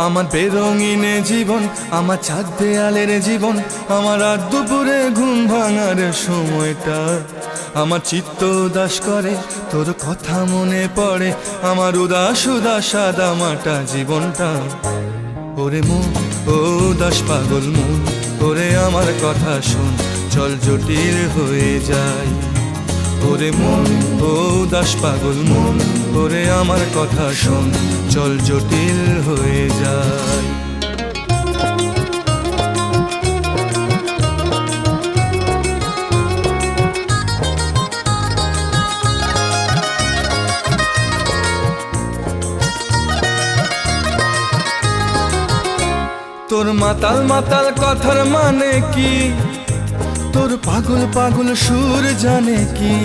আমার বেরঙিনে জীবন, আমার ছাদ দেয়ালের জীবন, আমার রাত দুপুরে ঘুম ভাঙার সময়টা। আমার চিত্ত উদাস করে, তোর কথা মনে পড়ে, আমার উদাস উদাস সাদা মাটা জীবনটা। ওরে মন, ও উদাস পাগল মন, ওরে আমার কথা শোন, চল জটিল হয়ে যায়। ওরে মন, ও উদাস পাগল মন, ওরে আমার কথা শোন, চল জটিল হয়ে যায়। তোর মাতাল মাতাল কথার মানে কি, তোর পাগল পাগল সুর জানে কি?